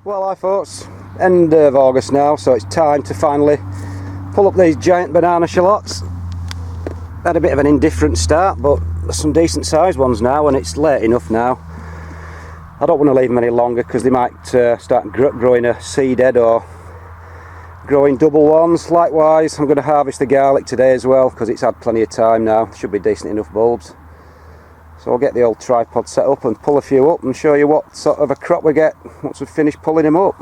Well, hi folks, end of August now, so it's time to finally pull up these giant banana shallots. Had a bit of an indifferent start, but there's some decent sized ones now, and it's late enough now. I don't want to leave them any longer because they might start growing a seed head or growing double ones. Likewise, I'm going to harvest the garlic today as well because it's had plenty of time now. Should be decent enough bulbs. So I'll get the old tripod set up and pull a few up and show you what sort of a crop we get once we've finished pulling them up.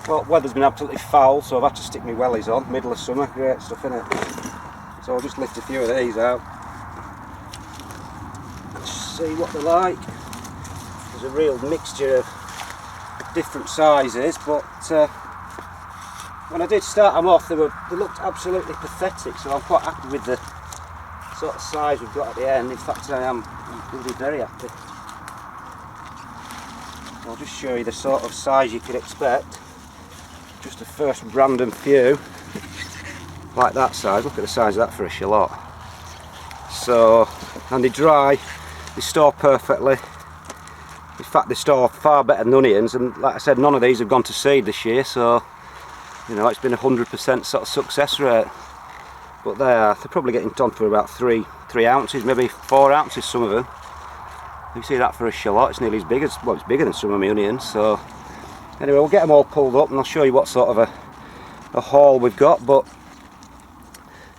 Well, weather's been absolutely foul, so I've had to stick my wellies on, middle of summer, great stuff innit? So I'll just lift a few of these out and see what they're like. There's a real mixture of different sizes, but when I did start them off they looked absolutely pathetic, so I'm quite happy with the sort of size we've got at the end. In fact, I am really very happy. I'll just show you the sort of size you could expect. Just a first random few, like that size. Look at the size of that for a shallot. So, and they dry, they store perfectly. In fact, they store far better than onions, and like I said, none of these have gone to seed this year, so you know, it's been 100% sort of success rate. But they're probably getting done for about 3 ounces, maybe 4 ounces, some of them. You see that for a shallot, it's nearly as big as, well, it's bigger than some of my onions. So anyway, we'll get them all pulled up and I'll show you what sort of a haul we've got. But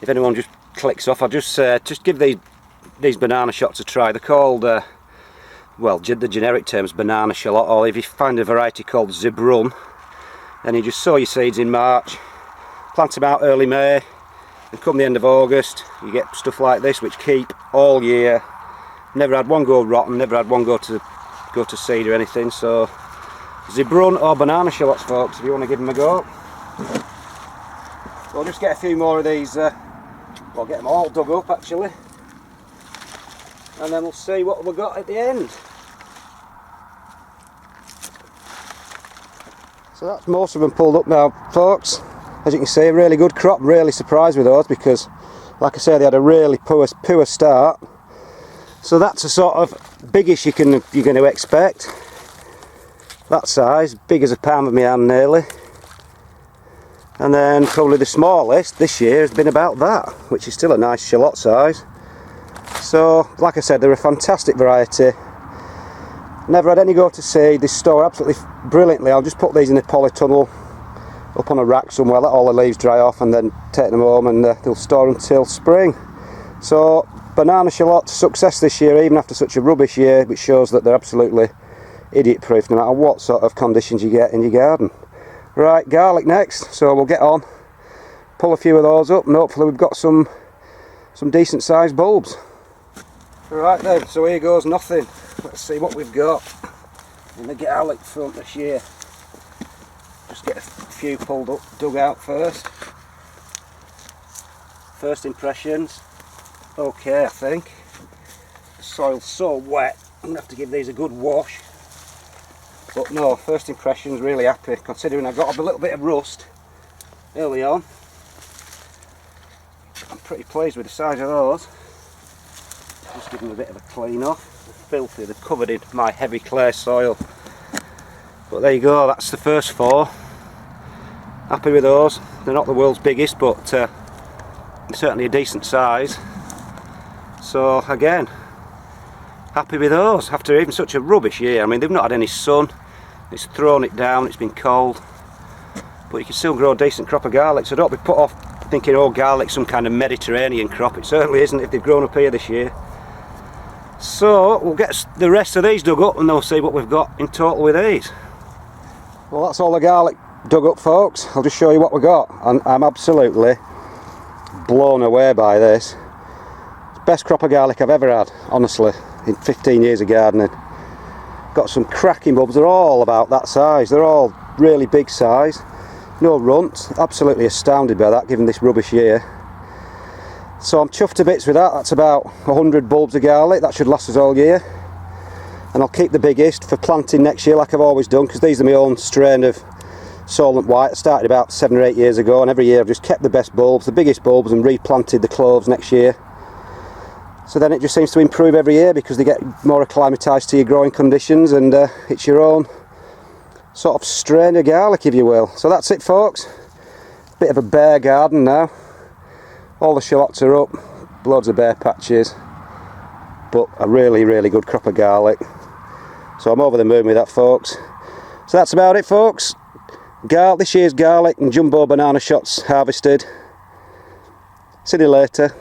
if anyone just clicks off, I'll just give these banana shots a try. They're called, well, the generic term's banana shallot, or if you find a variety called Zebrunne, then you just sow your seeds in March, plant them out early May, and come the end of August you get stuff like this which keep all year. Never had one go rotten, never had one go to seed or anything. So Zebrunne or banana shallots, folks, if you want to give them a go. So I'll just get a few more of these, well, get them all dug up actually, and then we'll see what we've got at the end. So that's most of them pulled up now, folks. As you can see, a really good crop. Really surprised with those because, like I say, they had a really poor start. So that's a sort of biggish you're going to expect. That size, big as a palm of my hand nearly. And then probably the smallest this year has been about that, which is still a nice shallot size. So, like I said, they're a fantastic variety. Never had any go to seed. They store absolutely brilliantly. I'll just put these in a polytunnel up on a rack somewhere, let all the leaves dry off and then take them home, and they'll store until spring. So banana shallot success this year, even after such a rubbish year, which shows that they're absolutely idiot proof no matter what sort of conditions you get in your garden. Right, garlic next, so we'll get on, pull a few of those up, and hopefully we've got some decent sized bulbs. Right then, so here goes nothing. Let's see what we've got in the garlic front this year. Just get a few pulled up, dug out first. First impressions, okay I think. The soil's so wet, I'm going to have to give these a good wash. But no, first impressions, really happy, considering I got a little bit of rust early on. I'm pretty pleased with the size of those. Just give them a bit of a clean off. They're filthy, they're covered in my heavy clay soil. But there you go, that's the first 4. Happy with those. They're not the world's biggest, but certainly a decent size. So again, happy with those after even such a rubbish year. I mean, they've not had any sun, it's thrown it down, it's been cold, but you can still grow a decent crop of garlic. So don't be put off thinking, oh, garlic's some kind of Mediterranean crop. It certainly isn't if they've grown up here this year. So we'll get the rest of these dug up and we'll see what we've got in total with these. Well, that's all the garlic dug up, folks. I'll just show you what we got, and I'm absolutely blown away by this. It's the best crop of garlic I've ever had, honestly, in 15 years of gardening. Got some cracking bulbs. They're all about that size. They're all really big size. No runts. Absolutely astounded by that, given this rubbish year. So I'm chuffed to bits with that. That's about 100 bulbs of garlic. That should last us all year. And I'll keep the biggest for planting next year, like I've always done, because these are my own strain of Solent Wight. I started about 7 or 8 years ago, and every year I've just kept the best bulbs, the biggest bulbs, and replanted the cloves next year. So then it just seems to improve every year because they get more acclimatised to your growing conditions, and it's your own sort of strain of garlic, if you will. So that's it, folks. Bit of a bare garden now. All the shallots are up, loads of bare patches, but a really, really good crop of garlic. So I'm over the moon with that, folks. So that's about it, folks. This year's garlic and jumbo banana shots harvested. See you later.